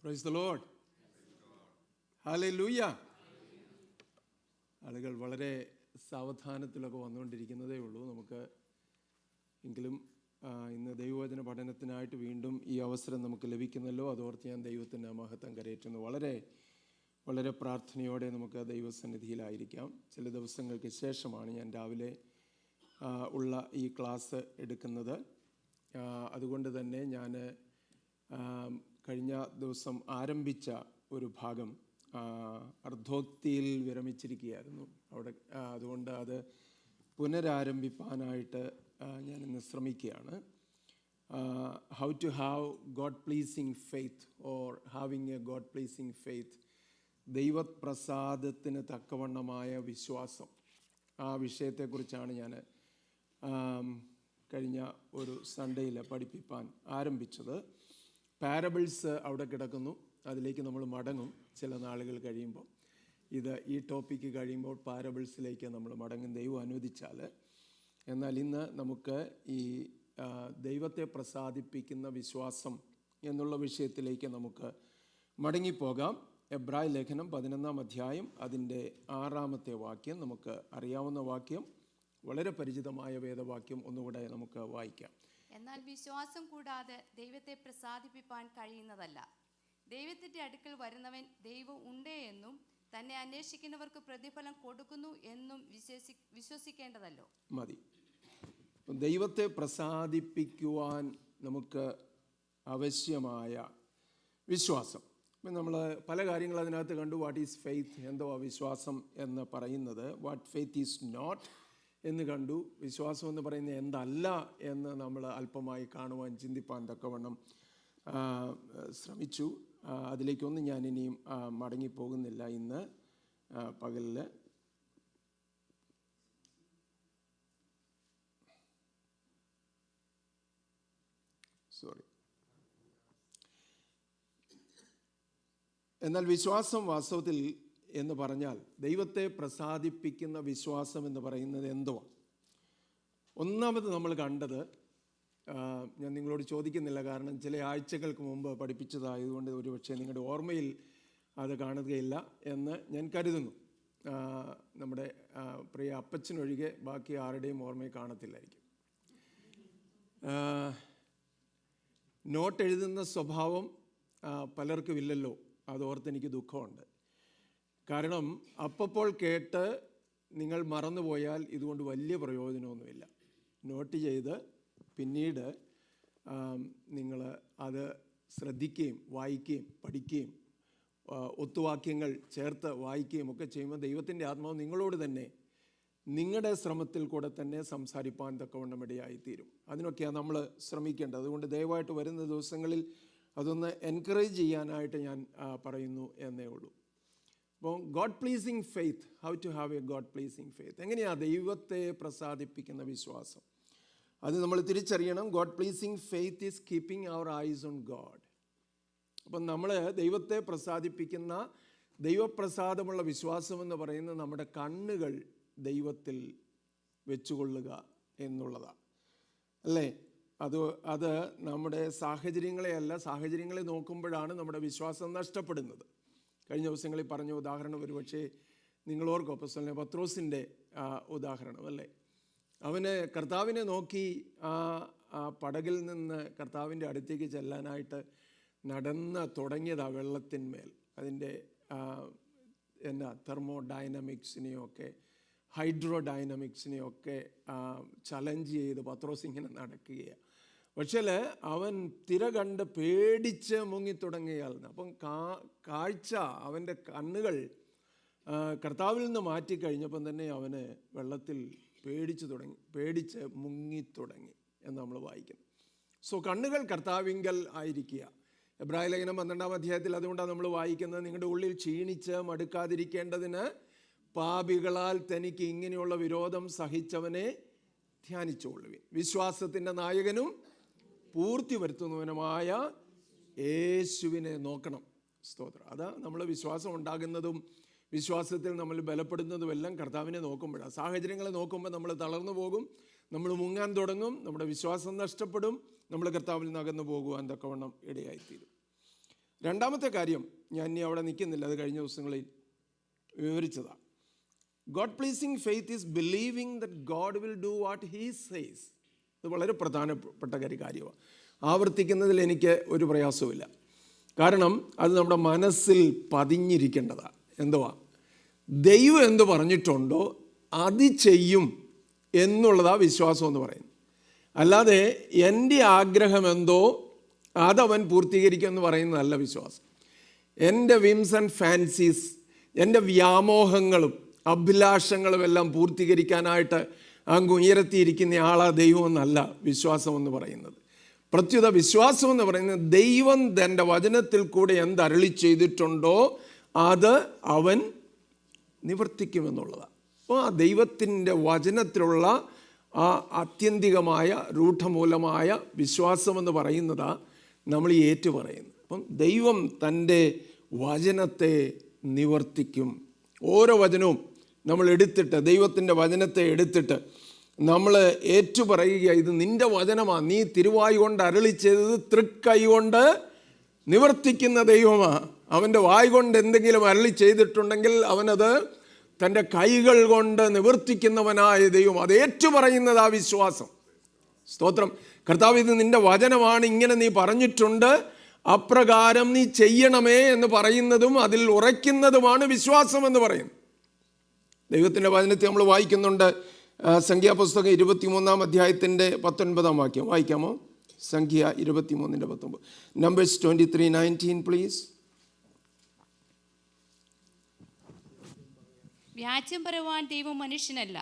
Praise the Lord. Hallelujah. ആളുകൾ വളരെ സാവധാനത്തിലൊക്കെ വന്നുകൊണ്ടിരിക്കുന്നതേ ഉള്ളൂ. നമുക്ക് എങ്കിലും ഇന്ന് ദൈവവചന പഠനത്തിനായിട്ട് വീണ്ടും ഈ അവസരം നമുക്ക് ലഭിക്കുന്നല്ലോ. അതോർത്ത് ഞാൻ ദൈവത്തിൻ്റെ മഹത്വം കരയേറ്റുന്നു. വളരെ വളരെ പ്രാർത്ഥനയോടെ നമുക്ക് ദൈവസന്നിധിയിലായിരിക്കാം. ചില ദിവസങ്ങൾക്ക് ശേഷമാണ് ഞാൻ രാവിലെ ഉള്ള ഈ ക്ലാസ് എടുക്കുന്നത്. അതുകൊണ്ട് തന്നെ ഞാൻ കഴിഞ്ഞ ദിവസം ആരംഭിച്ച ഒരു ഭാഗം അർദ്ധോക്തിയിൽ വിരമിച്ചിരിക്കുകയായിരുന്നു. അതുകൊണ്ട് അത് പുനരാരംഭിപ്പാനായിട്ട് ഞാനിന്ന് ശ്രമിക്കുകയാണ്. How to have God pleasing faith or having a God pleasing faith, ദൈവപ്രസാദത്തിന് തക്കവണ്ണമായ വിശ്വാസം. ആ വിഷയത്തെക്കുറിച്ചാണ് ഞാൻ കഴിഞ്ഞ ഒരു സൺഡേയിൽ പഠിപ്പിക്കാൻ ആരംഭിച്ചത്. പാരബിൾസ് അവിടെ കിടക്കുന്നു, അതിലേക്ക് നമ്മൾ മടങ്ങും ചില നാളുകൾ കഴിയുമ്പോൾ. ഈ ടോപ്പിക്ക് കഴിയുമ്പോൾ പാരബിൾസിലേക്ക് നമ്മൾ മടങ്ങും ദൈവം അനുവദിച്ചാൽ. എന്നാൽ ഇന്ന് നമുക്ക് ഈ ദൈവത്തെ പ്രസാദിപ്പിക്കുന്ന വിശ്വാസം എന്നുള്ള വിഷയത്തിലേക്ക് നമുക്ക് മടങ്ങിപ്പോകാം. എബ്രായ ലേഖനം 11-ാം അധ്യായം അതിൻ്റെ 6-ാമത്തെ വാക്യം, നമുക്ക് അറിയാവുന്ന വാക്യം, വളരെ പരിചിതമായ വേദവാക്യം. ഒന്നുകൂടെ നമുക്ക് വായിക്കാം. എന്നാൽ വിശ്വാസം കൂടാതെ ദൈവത്തെ പ്രസാദിപ്പിക്കാൻ കഴിയുന്നതല്ല. ദൈവത്തിൻ്റെ അടുക്കൽ വരുന്നവൻ ദൈവം ഉണ്ട് എന്നും തന്നെ അന്വേഷിക്കുന്നവർക്ക് പ്രതിഫലം കൊടുക്കുന്നു എന്നും വിശ്വസിക്കേണ്ടതല്ലോ. മതി. ദൈവത്തെ പ്രസാദിപ്പിക്കുവാൻ നമുക്ക് ആവശ്യമായ വിശ്വാസം. നമ്മൾ പല കാര്യങ്ങൾ അതിനകത്ത് കണ്ടു. വാട്ട് ഈസ് ഫെയ്ത്ത്, എന്തോ വിശ്വാസം എന്ന് പറയുന്നത്. വാട്ട് ഫെയ്ത്ത് ഈസ് നോട്ട് എന്ന് കണ്ടു. വിശ്വാസം എന്ന് പറയുന്നത് എന്തല്ല എന്ന് നമ്മൾ അല്പമായി കാണുവാൻ, ചിന്തിപ്പാൻ തക്കവണ്ണം ശ്രമിച്ചു. അതിലേക്കൊന്നും ഞാൻ ഇനിയും മടങ്ങിപ്പോകുന്നില്ല ഇന്ന് പകലിൽ. സോറി. എന്നാൽ വിശ്വാസം വാസ്തവത്തിൽ എന്ന് പറഞ്ഞാൽ, ദൈവത്തെ പ്രസാദിപ്പിക്കുന്ന വിശ്വാസം എന്ന് പറയുന്നത് എന്തോ? ഒന്നാമത് നമ്മൾ കണ്ടത്, ഞാൻ നിങ്ങളോട് ചോദിക്കുന്നില്ല, കാരണം ചില ആഴ്ചകൾക്ക് മുമ്പ് പഠിപ്പിച്ചതായതുകൊണ്ട് ഒരുപക്ഷെ നിങ്ങളുടെ ഓർമ്മയിൽ അത് കാണുകയില്ല എന്ന് ഞാൻ കരുതുന്നു. നമ്മുടെ പ്രിയ അപ്പച്ചനൊഴികെ ബാക്കി ആരുടെയും ഓർമ്മയിൽ കാണത്തില്ലായിരിക്കും. നോട്ട് എഴുതുന്ന സ്വഭാവം പലർക്കും ഇല്ലല്ലോ. അതോർത്ത് എനിക്ക് ദുഃഖമുണ്ട്. കാരണം അപ്പോൾ കേട്ട് നിങ്ങൾ മറന്നുപോയാൽ ഇതുകൊണ്ട് വലിയ പ്രയോജനമൊന്നുമില്ല. നോട്ട് ചെയ്ത് പിന്നീട് നിങ്ങൾ അത് ശ്രദ്ധിക്കുകയും വായിക്കുകയും പഠിക്കുകയും ഒത്തുവാക്യങ്ങൾ ചേർത്ത് വായിക്കുകയും ഒക്കെ ചെയ്യുമ്പോൾ ദൈവത്തിൻ്റെ ആത്മാവ് നിങ്ങളോട് തന്നെ നിങ്ങളുടെ ശ്രമത്തിൽ കൂടെ തന്നെ സംസാരിപ്പാൻ തക്കവണ്ണം ഇടയായിത്തീരും. അതിനൊക്കെയാണ് നമ്മൾ ശ്രമിക്കേണ്ടത്. അതുകൊണ്ട് ദയവായിട്ട് വരുന്ന ദിവസങ്ങളിൽ അതൊന്ന് എൻകറേജ് ചെയ്യാനായിട്ട് ഞാൻ പറയുന്നു എന്നേ ഉള്ളൂ. അപ്പോൾ God pleasing faith, how to have a God pleasing faith, എങ്ങനെയാണ് ദൈവത്തെ പ്രസാദിപ്പിക്കുന്ന വിശ്വാസം? അത് നമ്മൾ തിരിച്ചറിയണം. God pleasing faith is keeping our eyes on God. അപ്പം നമ്മൾ ദൈവത്തെ പ്രസാദിപ്പിക്കുന്ന, ദൈവപ്രസാദമുള്ള വിശ്വാസം എന്ന് പറയുന്നത് നമ്മുടെ കണ്ണുകൾ ദൈവത്തിൽ വെച്ചുകൊള്ളുക എന്നുള്ളതാണ്, അല്ലേ? അത് നമ്മുടെ സാഹചര്യങ്ങളെ നോക്കുമ്പോഴാണ് നമ്മുടെ വിശ്വാസം നഷ്ടപ്പെടുന്നത്. കഴിഞ്ഞ ദിവസങ്ങളിൽ പറഞ്ഞ ഉദാഹരണം ഒരുപക്ഷെ നിങ്ങളോർക്കും, അപ്പോസ്തലനായ പത്രോസിൻ്റെ ഉദാഹരണം, അല്ലേ? അവന് കർത്താവിനെ നോക്കി ആ പടകിൽ നിന്ന് കർത്താവിൻ്റെ അടുത്തേക്ക് ചെല്ലാനായിട്ട് നടന്ന് തുടങ്ങിയതാണ് വെള്ളത്തിന്മേൽ. അതിൻ്റെ തെർമോഡൈനമിക്സിനെയൊക്കെ ഹൈഡ്രോഡൈനമിക്സിനെയൊക്കെ ചലഞ്ച് ചെയ്ത് പത്രോസ് ഇങ്ങനെ നടക്കുകയാണ്. പക്ഷേ അവൻ തിര കണ്ട് പേടിച്ച് മുങ്ങിത്തുടങ്ങിയാൽ, അപ്പം കാഴ്ച, അവൻ്റെ കണ്ണുകൾ കർത്താവിൽ നിന്ന് മാറ്റിക്കഴിഞ്ഞപ്പം തന്നെ അവന് വെള്ളത്തിൽ പേടിച്ച് മുങ്ങിത്തുടങ്ങി എന്ന് നമ്മൾ വായിക്കുന്നു. സോ കണ്ണുകൾ കർത്താവിങ്കൽ ആയിരിക്കുക. എബ്രായ ലേഖനം 12-ാം അധ്യായത്തിൽ അതുകൊണ്ടാണ് നമ്മൾ വായിക്കുന്നത്, നിങ്ങളുടെ ഉള്ളിൽ ക്ഷീണിച്ച് മടുക്കാതിരിക്കേണ്ടതിന് പാപികളാൽ തനിക്ക് ഇങ്ങനെയുള്ള വിരോധം സഹിച്ചവനെ ധ്യാനിച്ചുകൊള്ളുവിൻ. വിശ്വാസത്തിൻ്റെ നായകനും പൂർത്തി വരുത്തുന്നവനുമായ യേശുവിനെ നോക്കണം. സ്തോത്രം. അതാ നമ്മൾ വിശ്വാസം ഉണ്ടാകുന്നതും വിശ്വാസത്തിൽ നമ്മൾ ബലപ്പെടുന്നതുമെല്ലാം കർത്താവിനെ നോക്കുമ്പോഴാണ്. സാഹചര്യങ്ങളെ നോക്കുമ്പോൾ നമ്മൾ തളർന്നു പോകും, നമ്മൾ മുങ്ങാൻ തുടങ്ങും, നമ്മുടെ വിശ്വാസം നഷ്ടപ്പെടും, നമ്മൾ കർത്താവിൽ നിന്ന് അകന്നു പോകുവാൻ തക്കവണ്ണം ഇടയായിത്തീരും. രണ്ടാമത്തെ കാര്യം ഞാൻ ഇനി അവിടെ നിൽക്കുന്നില്ല, അത് കഴിഞ്ഞ ദിവസങ്ങളിൽ വിവരിച്ചതാണ്. God pleasing faith is believing that God will do what he says. ഇത് വളരെ പ്രധാനപ്പെട്ട കാര്യമാണ്. ആവർത്തിക്കുന്നതിൽ എനിക്ക് ഒരു പ്രയാസവുമില്ല. കാരണം അത് നമ്മുടെ മനസ്സിൽ പതിഞ്ഞിരിക്കേണ്ടതാണ്. എന്തുവാ? ദൈവം എന്ത് പറഞ്ഞിട്ടുണ്ടോ അത് ചെയ്യും എന്നുള്ളതാ വിശ്വാസം എന്ന് പറയുന്നത്. അല്ലാതെ എൻ്റെ ആഗ്രഹം എന്തോ അതവൻ പൂർത്തീകരിക്കും എന്ന് പറയുന്നതല്ല വിശ്വാസം. എൻ്റെ വിംസ് ആൻഡ് ഫാൻസീസ്, എൻ്റെ വ്യാമോഹങ്ങളും അഭിലാഷങ്ങളും എല്ലാം പൂർത്തീകരിക്കാനായിട്ട് അങ്ങ് ഉയർത്തിയിരിക്കുന്ന ആളാ ദൈവം എന്നല്ല വിശ്വാസം എന്ന് പറയുന്നത്. പ്രത്യുത വിശ്വാസം എന്ന് പറയുന്നത് ദൈവം തൻ്റെ വചനത്തിൽ കൂടെ എന്തരുളി ചെയ്തിട്ടുണ്ടോ അത് അവൻ നിവർത്തിക്കുമെന്നുള്ളതാണ്. അപ്പോൾ ആ ദൈവത്തിൻ്റെ വചനത്തിലുള്ള ആ ആത്യന്തികമായ രൂഢമൂലമായ വിശ്വാസമെന്ന് പറയുന്നതാണ് നമ്മൾ ഈ ഏറ്റുപറയുന്നത്. അപ്പം ദൈവം തൻ്റെ വചനത്തെ നിവർത്തിക്കും. ഓരോ വചനവും നമ്മൾ എടുത്തിട്ട്, ദൈവത്തിൻ്റെ വചനത്തെ എടുത്തിട്ട് നമ്മൾ ഏറ്റുപറയുക, ഇത് നിൻ്റെ വചനമാണ്, നീ തിരുവായി കൊണ്ട് അരുളി ചെയ്തത് തൃക്കൈ കൊണ്ട് നിവർത്തിക്കുന്ന ദൈവമാണ്. അവൻ്റെ വായ് കൊണ്ട് എന്തെങ്കിലും അരുളി ചെയ്തിട്ടുണ്ടെങ്കിൽ അവനത് തൻ്റെ കൈകൾ കൊണ്ട് നിവർത്തിക്കുന്നവനായ ദൈവം. അത് ഏറ്റുപറയുന്നത് ആ വിശ്വാസം. സ്തോത്രം. കർത്താവ്, ഇത് നിൻ്റെ വചനമാണ്, ഇങ്ങനെ നീ പറഞ്ഞിട്ടുണ്ട്, അപ്രകാരം നീ ചെയ്യണമേ എന്ന് പറയുന്നതും അതിൽ ഉറയ്ക്കുന്നതുമാണ് വിശ്വാസം എന്ന് പറയുന്നത്. ദൈവത്തിൻ്റെ വചനത്തെ നമ്മൾ വായിക്കുന്നുണ്ട്. സംഖ്യാപുസ്തകം 23-ാം അധ്യായത്തിൻ്റെ 19-ാം വാക്യം വായിക്കാമോ? സംഖ്യ 23:19. Numbers 23:19 please. വ്യാജ്യം പറയുവാൻ ദൈവം മനുഷ്യനല്ല,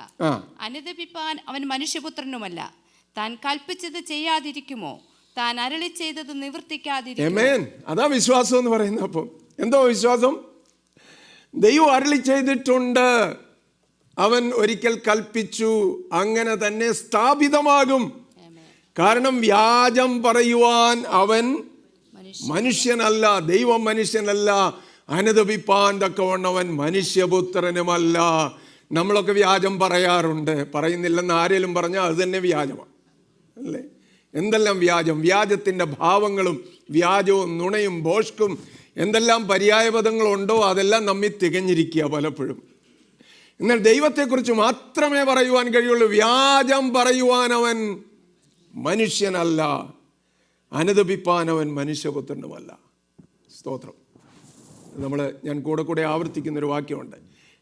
അനുദപിപ്പാൻ അവൻ മനുഷ്യപുത്രനുമല്ല. താൻ കൽപ്പിച്ചത് ചെയ്യാതിരിക്കുമോ? താൻ അരുളി ചെയ്തത് നിവർത്തിക്കാതിരിക്കുമോ? അതാ വിശ്വാസം എന്ന് പറയുന്നത്. അപ്പം എന്തോ വിശ്വാസം? ദൈവം അരുളി ചെയ്തിട്ടുണ്ട്, അവൻ ഒരിക്കൽ കൽപ്പിച്ചു, അങ്ങനെ തന്നെ സ്ഥാപിതമാകും. കാരണം വ്യാജം പറയുവാൻ അവൻ മനുഷ്യനല്ല, ദൈവം മനുഷ്യനല്ല, അനുദപിപ്പാൻ തക്കവണ്ണവൻ മനുഷ്യപുത്രനുമല്ല. നമ്മളൊക്കെ വ്യാജം പറയാറുണ്ട്. പറയുന്നില്ലെന്ന് ആരെങ്കിലും പറഞ്ഞാൽ അത് തന്നെ വ്യാജമാണ് അല്ലേ? എന്തെല്ലാം വ്യാജം, വ്യാജത്തിൻ്റെ ഭാവങ്ങളും വ്യാജവും നുണയും ഭോഷ്കും എന്തെല്ലാം പര്യായപദങ്ങളുണ്ടോ അതെല്ലാം നമ്മിൽ തികഞ്ഞിരിക്കുക പലപ്പോഴും. എന്നാൽ ദൈവത്തെക്കുറിച്ച് മാത്രമേ പറയുവാൻ കഴിയുള്ളൂ. വ്യാജം പറയുവാൻ അവൻ മനുഷ്യനല്ല, അനുദപിപ്പാൻ അവൻ മനുഷ്യപുത്രനുമല്ല. സ്തോത്രം. ഞാൻ കൂടെ ആവർത്തിക്കുന്നൊരു വാക്യമുണ്ട്,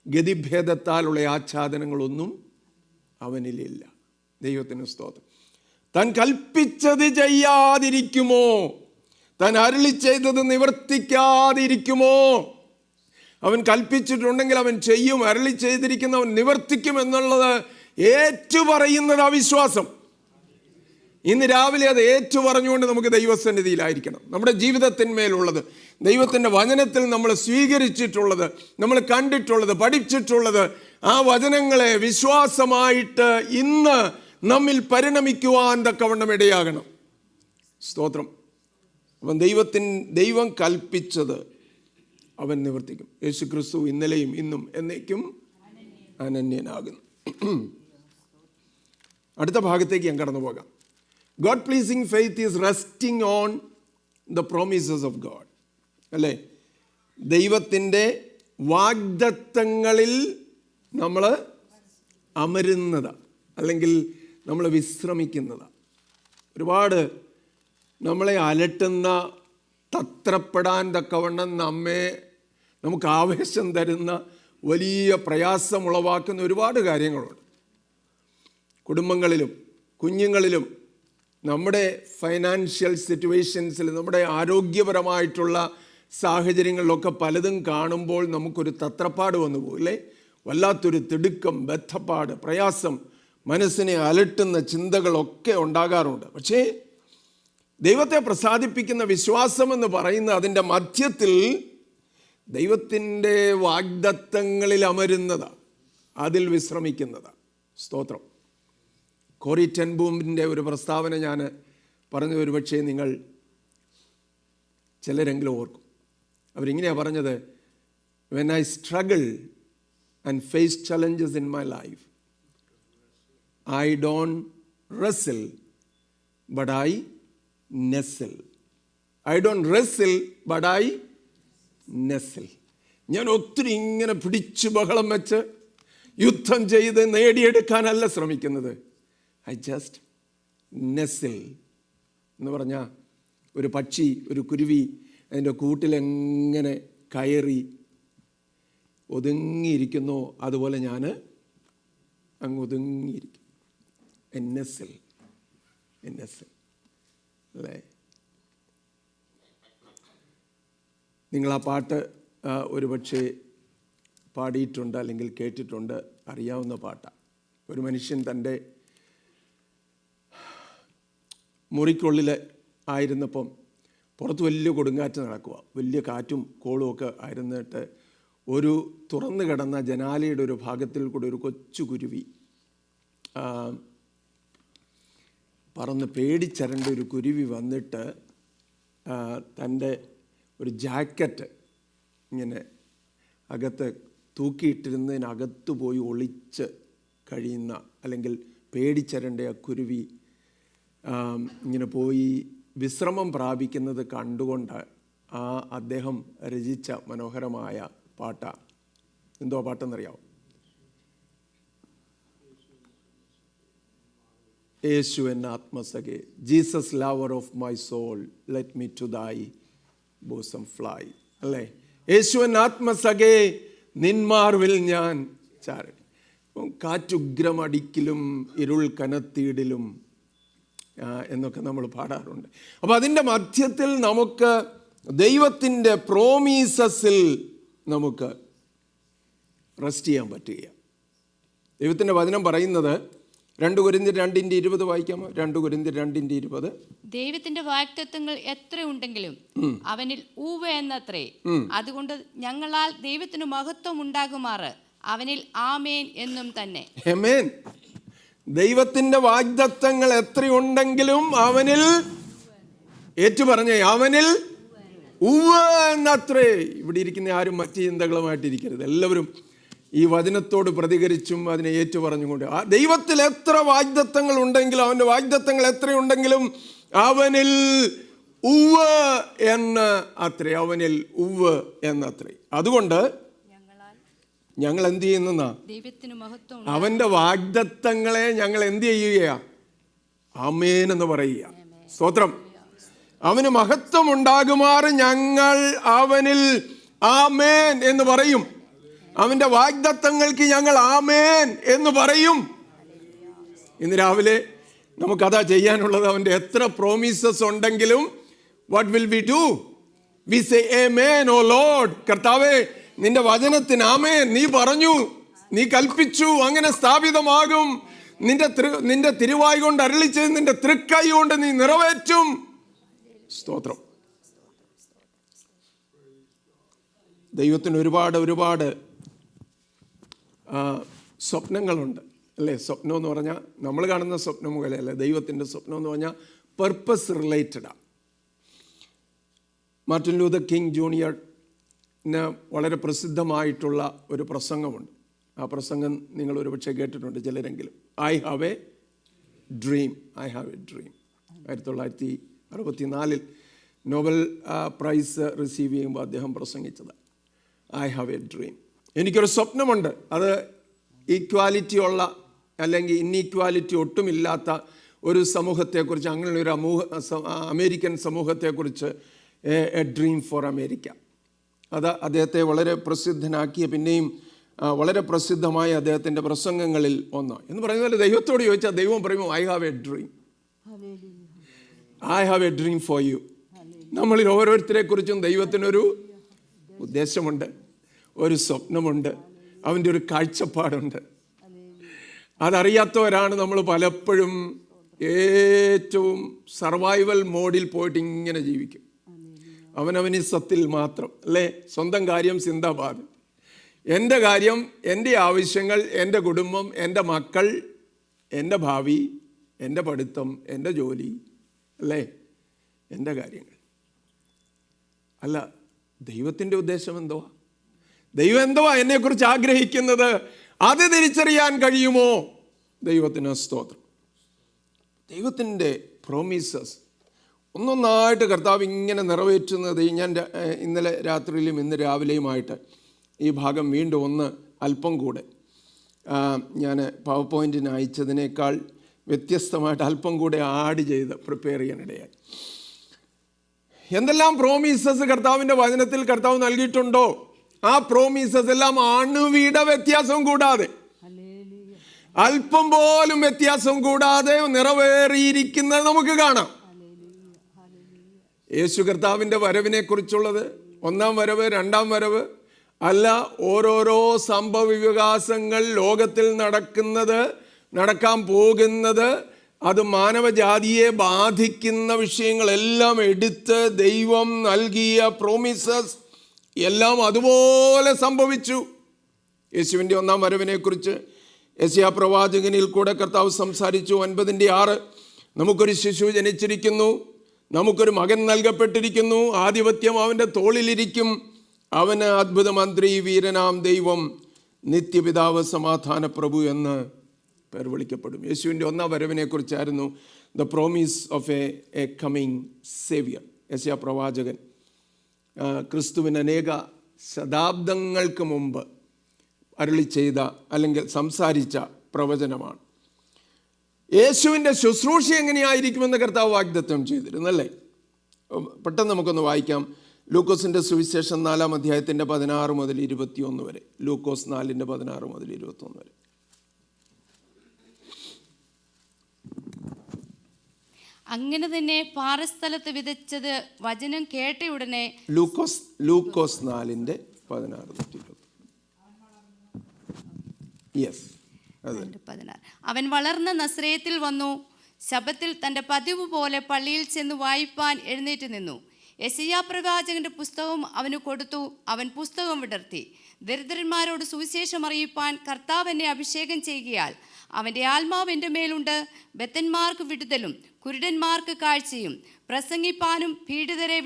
ഗതിഭേദത്താലുള്ള ആച്ഛാദനങ്ങളൊന്നും അവനിലില്ല. ദൈവത്തിന് സ്തോത്രം. താൻ കൽപ്പിച്ചത് ചെയ്യാതിരിക്കുമോ? താൻ അരുളി ചെയ്തത് നിവർത്തിക്കാതിരിക്കുമോ? അവൻ കൽപ്പിച്ചിട്ടുണ്ടെങ്കിൽ അവൻ ചെയ്യും, അരുളി ചെയ്തിരിക്കുന്നവൻ നിവർത്തിക്കും എന്നുള്ളത് ഏറ്റുപറയുന്നത് അവിശ്വാസം. ഇന്ന് രാവിലെ അത് ഏറ്റുപറഞ്ഞുകൊണ്ട് നമുക്ക് ദൈവസന്നിധിയിലായിരിക്കണം. നമ്മുടെ ജീവിതത്തിന്മേലുള്ളത്, ദൈവത്തിൻ്റെ വചനത്തിൽ നമ്മൾ സ്വീകരിച്ചിട്ടുള്ളത്, നമ്മൾ കണ്ടിട്ടുള്ളത്, പഠിച്ചിട്ടുള്ളത്, ആ വചനങ്ങളെ വിശ്വാസമായിട്ട് ഇന്ന് നമ്മിൽ പരിണമിക്കുവാൻ തക്കവണ്ണം ഇടയാകണം. സ്തോത്രം. അപ്പം ദൈവം കൽപ്പിച്ചത് അവൻ നിവർത്തിക്കും. യേശു ക്രിസ്തു ഇന്നലെയും ഇന്നും എന്നേക്കും അനന്യനാകുന്നു. അടുത്ത ഭാഗത്തേക്ക് ഞാൻ കടന്നു പോകാം. God pleasing faith is resting on the promises of God. അല്ലേ? ദൈവത്തിൻ്റെ വാഗ്ദത്തങ്ങളിൽ നമ്മൾ അമരുന്നതാണ്, അല്ലെങ്കിൽ നമ്മൾ വിശ്രമിക്കുന്നതാണ്. ഒരുപാട് നമ്മളെ അലട്ടുന്ന, തത്രപ്പെടാൻ തക്കവണ്ണം നമുക്ക് ആവേശം തരുന്ന, വലിയ പ്രയാസമുളവാക്കുന്ന ഒരുപാട് കാര്യങ്ങളുണ്ട്. കുടുംബങ്ങളിലും കുഞ്ഞുങ്ങളിലും നമ്മുടെ ഫൈനാൻഷ്യൽ സിറ്റുവേഷൻസിൽ, നമ്മുടെ ആരോഗ്യപരമായിട്ടുള്ള സാഹചര്യങ്ങളിലൊക്കെ പലതും കാണുമ്പോൾ നമുക്കൊരു തത്രപ്പാട് വന്നു പോകില്ലേ? വല്ലാത്തൊരു തിടുക്കം, ബദ്ധപ്പാട്, പ്രയാസം, മനസ്സിനെ അലട്ടുന്ന ചിന്തകളൊക്കെ ഉണ്ടാകാറുണ്ട്. പക്ഷേ ദൈവത്തെ പ്രസാദിപ്പിക്കുന്ന വിശ്വാസം എന്ന് പറയുന്ന അതിൻ്റെ മധ്യത്തിൽ ദൈവത്തിൻ്റെ വാഗ്ദത്തങ്ങളിൽ അമരുന്നതാണ്, അതിൽ വിശ്രമിക്കുന്നതാണ്. സ്തോത്രം. കോറി ടെൻ ബൂമിൻ്റെ ഒരു പ്രസ്താവന ഞാൻ പറഞ്ഞു, ഒരുപക്ഷെ നിങ്ങൾ ചിലരെങ്കിലും ഓർക്കും. അവരിങ്ങനെയാണ് പറഞ്ഞത്, when I struggle and face challenges in my life, I don't wrestle but I nestle. I don't wrestle but I nestle. ഞാൻ ഒത്തിരി ഇങ്ങനെ പിടിച്ചു ബഹളം വെച്ച് യുദ്ധം ചെയ്ത് നേടിയെടുക്കാനല്ല ശ്രമിക്കുന്നത്. ഐ ജസ്റ്റ് നെസിൽ എന്ന് പറഞ്ഞാൽ ഒരു പക്ഷി, ഒരു കുരുവി അതിൻ്റെ കൂട്ടിലെങ്ങനെ കയറി ഒതുങ്ങിയിരിക്കുന്നോ അതുപോലെ ഞാൻ അങ്ങ് ഒതുങ്ങിയിരിക്കും. നെസിൽ അല്ലേ? നിങ്ങൾ ആ പാട്ട് ഒരു പക്ഷേ പാടിയിട്ടുണ്ട് അല്ലെങ്കിൽ കേട്ടിട്ടുണ്ട്, അറിയാവുന്ന പാട്ടാണ്. ഒരു മനുഷ്യൻ തൻ്റെ മുറിക്കുള്ളിൽ ആയിരുന്നപ്പം പുറത്ത് വലിയ കൊടുങ്കാറ്റ് നടക്കുക, വലിയ കാറ്റും കോളും ഒക്കെ ആയിരുന്നിട്ട് ഒരു തുറന്നു കിടന്ന ജനാലയുടെ ഒരു ഭാഗത്തിൽ കൂടെ ഒരു കൊച്ചു കുരുവി പറന്ന് പേടിച്ചരണ്ട ഒരു കുരുവി വന്നിട്ട് തൻ്റെ ഒരു ജാക്കറ്റ് ഇങ്ങനെ അകത്ത് തൂക്കിയിട്ടിരുന്നതിനകത്ത് പോയി ഒളിച്ച് കഴിയുന്ന അല്ലെങ്കിൽ പേടിച്ചരണ്ട ആ കുരുവി ഇങ്ങനെ പോയി വിശ്രമം പ്രാപിക്കുന്നത് കണ്ടുകൊണ്ട് അദ്ദേഹം രചിച്ച മനോഹരമായ പാട്ടാണ്. എന്തോ പാട്ടെന്നറിയാമോ? യേശു എന്ന ആത്മസഖേ, Jesus lover of my soul, let me to thy bosom fly. അല്ലേ? യേശു എന്ന ആത്മസഖേ, നിന്മാർവിൽ ഞാൻ ചാരൻ. കാറ്റുഗ്രമടിക്കിലും ഇരുൾ കനത്തിയിടിലും എന്നൊക്കെ നമ്മൾ പാടാറുണ്ട്. അപ്പോൾ അതിൻ്റെ മധ്യത്തിൽ നമുക്ക് ദൈവത്തിൻ്റെ പ്രോമീസസിൽ നമുക്ക് റെസ്റ്റ് ചെയ്യാൻ പറ്റുകയാണ്. ദൈവത്തിൻ്റെ വചനം പറയുന്നത് 2 കൊരിന്ത്യർ 2:20 വായിക്കാമോ? 2 കൊരിന്ത്യർ 2:20. ദൈവത്തിന്റെ വാഗ്ദത്തങ്ങൾ എത്ര ഉണ്ടെങ്കിലും അവനിൽ ഊവ എന്നത്രേ. അതുകൊണ്ട് ഞങ്ങളാൽ ദൈവത്തിന് മഹത്വം ഉണ്ടാകുമാറ് അവനിൽ ആമേൻ എന്നും തന്നെ. ആമേൻ. ദൈവത്തിന്റെ വാഗ്ദത്തങ്ങൾ എത്രയുണ്ടെങ്കിലും അവനിൽ, ഏറ്റു പറഞ്ഞേ, അവനിൽ ഉവ്വ എന്നത്രേ. ഇവിടെ ഇരിക്കുന്ന ആരും മറ്റു ചിന്തകളുമായിട്ടിരിക്കരുത്. എല്ലാവരും ഈ വചനത്തോട് പ്രതികരിച്ചും അതിനെ ഏറ്റു പറഞ്ഞുകൊണ്ട്, ആ ദൈവത്തിൽ എത്ര വാഗ്ദത്തങ്ങൾ ഉണ്ടെങ്കിലും, അവൻ്റെ വാഗ്ദത്തങ്ങൾ എത്രയുണ്ടെങ്കിലും അവനിൽ ഉവ്വ് എന്ന് അത്രേ. അവനിൽ ഉവ്വ് എന്നത്രേ. അതുകൊണ്ട് ഞങ്ങൾ എന്ത് ചെയ്യുന്ന അവൻ്റെ വാഗ്ദത്തങ്ങളെ ഞങ്ങൾ എന്ത് ചെയ്യുകയാ? ആമേൻ എന്ന് പറയുക. സ്തോത്രം. അവന് മഹത്വം ഉണ്ടാകുമാറ് ഞങ്ങൾ അവനിൽ ആമേൻ എന്ന് പറയും. അവൻ്റെ വാഗ്ദത്തങ്ങൾക്ക് ഞങ്ങൾ ആമേൻ എന്ന് പറയും. ഇന്ന് രാവിലെ നമുക്കതാ ചെയ്യാനുള്ളത്. അവൻ്റെ എത്ര പ്രോമിസസ് ഉണ്ടെങ്കിലും what will we do? We say amen. Oh Lord, കർത്താവേ നിന്റെ വചനത്തിന് ആമേൻ. നീ പറഞ്ഞു, നീ കൽപ്പിച്ചു, അങ്ങനെ സ്ഥാപിതമാകും. നിന്റെ തിരുവായി കൊണ്ട് അരുളിച്ചത് നിന്റെ തൃക്കൈ കൊണ്ട് നീ നിറവേറ്റും. സ്തോത്രം. ദൈവത്തിന് ഒരുപാട് സ്വപ്നങ്ങളുണ്ട്, അല്ലേ? സ്വപ്നം എന്ന് പറഞ്ഞാൽ നമ്മൾ കാണുന്ന സ്വപ്നം പോലെയല്ല. ദൈവത്തിൻ്റെ സ്വപ്നം എന്ന് പറഞ്ഞാൽ പർപ്പസ് റിലേറ്റഡാണ്. മാർട്ടിൻ ലൂതർ കിങ് ജൂനിയറിന് വളരെ പ്രസിദ്ധമായിട്ടുള്ള ഒരു പ്രസംഗമുണ്ട്. ആ പ്രസംഗം നിങ്ങൾ ഒരുപക്ഷെ കേട്ടിട്ടുണ്ട് ചിലരെങ്കിലും. I have A dream. 1964 Nobel prize receive ചെയ്യുമ്പോൾ അദ്ദേഹം പ്രസംഗിച്ചത് ഐ ഹാവ് എ ഡ്രീം. എനിക്കൊരു സ്വപ്നമുണ്ട്. അത് ഈക്വാലിറ്റി ഉള്ള അല്ലെങ്കിൽ ഇന്നീക്വാലിറ്റി ഒട്ടുമില്ലാത്ത ഒരു സമൂഹത്തെക്കുറിച്ച്, അങ്ങനെയുള്ളൊരു അമേരിക്കൻ സമൂഹത്തെക്കുറിച്ച്, എ ഡ്രീം ഫോർ അമേരിക്ക. അത് അദ്ദേഹത്തെ വളരെ പ്രസിദ്ധനാക്കിയ, പിന്നെയും വളരെ പ്രസിദ്ധമായ അദ്ദേഹത്തിൻ്റെ പ്രസംഗങ്ങളിൽ ഒന്ന്. എന്ന് പറയുന്നത് ദൈവത്തോട് ചോദിച്ചാൽ ദൈവം പറയുമോ I have A dream. I have A dream for you. നമ്മളിൽ ഓരോരുത്തരെ കുറിച്ചും ദൈവത്തിനൊരു ഉദ്ദേശമുണ്ട്, ഒരു സ്വപ്നമുണ്ട്, അവൻ്റെ ഒരു കാഴ്ചപ്പാടുണ്ട്. അതറിയാത്തവരാണ് നമ്മൾ പലപ്പോഴും ഏറ്റവും സർവൈവൽ മോഡിൽ പോയിട്ട് ഇങ്ങനെ ജീവിക്കും. അവനവനിസത്തിൽ മാത്രം, അല്ലേ? സ്വന്തം കാര്യം സിന്ദാബാദ്. എൻ്റെ കാര്യം, എൻ്റെ ആവശ്യങ്ങൾ, എൻ്റെ കുടുംബം, എൻ്റെ മക്കൾ, എൻ്റെ ഭാവി, എൻ്റെ പഠിത്തം, എൻ്റെ ജോലി, അല്ലേ? എൻ്റെ കാര്യങ്ങൾ. അല്ല, ദൈവത്തിൻ്റെ ഉദ്ദേശം എന്തുവാ? ദൈവം എന്തുവാ എന്നെക്കുറിച്ച് ആഗ്രഹിക്കുന്നത്? അത് തിരിച്ചറിയാൻ കഴിയുമോ? ദൈവത്തിന് സ്തോത്രം. ദൈവത്തിൻ്റെ പ്രോമിസസ് ഒന്നൊന്നായിട്ട് കർത്താവ് ഇങ്ങനെ നിറവേറ്റുന്നത്. ഞാൻ ഇന്നലെ രാത്രിയിലും ഇന്ന് രാവിലെയുമായിട്ട് ഈ ഭാഗം വീണ്ടും അല്പം കൂടെ ഞാൻ പവർ പോയിൻറ്റിന് അയച്ചതിനേക്കാൾ വ്യത്യസ്തമായിട്ട് അല്പം കൂടെ ആഡ് ചെയ്ത് പ്രിപ്പയർ ചെയ്യാനിടയായി. എന്തെല്ലാം പ്രോമിസസ് കർത്താവിൻ്റെ വചനത്തിൽ കർത്താവ് നൽകിയിട്ടുണ്ടോ, ആ പ്രോമിസസ് എല്ലാം അണുവിട വ്യത്യാസം കൂടാതെ, അല്പം പോലും വ്യത്യാസം കൂടാതെ നിറവേറിയിരിക്കുന്നത് നമുക്ക് കാണാം. യേശു കർത്താവിൻ്റെ വരവിനെ കുറിച്ചുള്ളത്, ഒന്നാം വരവ്, രണ്ടാം വരവ് അല്ല, ഓരോരോ സംഭവ വികാസങ്ങൾ ലോകത്തിൽ നടക്കാൻ പോകുന്നത്, അത് മാനവജാതിയെ ബാധിക്കുന്ന വിഷയങ്ങളെല്ലാം എടുത്ത് ദൈവം നൽകിയ പ്രോമിസസ് എല്ലാം അതുപോലെ സംഭവിച്ചു. യേശുവിൻ്റെ ഒന്നാം വരവിനെക്കുറിച്ച് യെശയ്യാ പ്രവാചകനിൽ കൂടെ കർത്താവ് സംസാരിച്ചു. 9:6 നമുക്കൊരു ശിശു ജനിച്ചിരിക്കുന്നു, നമുക്കൊരു മകൻ നൽകപ്പെട്ടിരിക്കുന്നു, ആധിപത്യം അവൻ്റെ തോളിലിരിക്കും, അവന് അത്ഭുത മന്ത്രി, വീരനാം ദൈവം, നിത്യപിതാവ്, സമാധാന പ്രഭു എന്ന് പേർ വിളിക്കപ്പെടും. യേശുവിൻ്റെ ഒന്നാം വരവിനെക്കുറിച്ചായിരുന്നു the promise of a coming saviour. യെശയ്യാ പ്രവാചകൻ ക്രിസ്തുവിന് അനേക ശതാബ്ദങ്ങൾക്ക് മുമ്പ് അരുളി ചെയ്ത അല്ലെങ്കിൽ സംസാരിച്ച പ്രവചനമാണ്. യേശുവിൻ്റെ ശുശ്രൂഷ എങ്ങനെയായിരിക്കുമെന്ന് കർത്താവ് വാഗ്ദത്തം ചെയ്തിരുന്നല്ലേ. പെട്ടെന്ന് നമുക്കൊന്ന് വായിക്കാം. ലൂക്കോസിൻ്റെ സുവിശേഷം 4-ാം അധ്യായത്തിൻ്റെ 16 മുതൽ 21 വരെ. ലൂക്കോസ് 4:16 മുതൽ 21 വരെ. അങ്ങനെ തന്നെ പാറസ്ഥലത്ത് വിതച്ചത് വചനം കേട്ടയുടനെ. ലൂക്കോസ് 4:16. യെസ്, 16. അവൻ വളർന്ന നസ്രയത്തിൽ വന്നു. ശബ്ബത്തിൽ തൻ്റെ പതിവ് പോലെ പള്ളിയിൽ ചെന്ന് വായിപ്പാൻ എഴുന്നേറ്റ് നിന്നു. യെശയ്യാ പ്രവാചകന്റെ പുസ്തകം അവന് കൊടുത്തു. അവൻ പുസ്തകം വിടർത്തി. ദരിദ്രന്മാരോട് സുവിശേഷം അറിയിപ്പാൻ കർത്താവ് എന്നെ അഭിഷേകം ചെയ്യുകയാൽ അവൻ്റെ ആത്മാവ് എൻ്റെ മേലുണ്ട്. ബദ്ധന്മാർക്ക് വിടുതലും കുരുടന്മാർക്ക് കാഴ്ചയും, പ്രസംഗിപ്പാനും പീഡിതരെ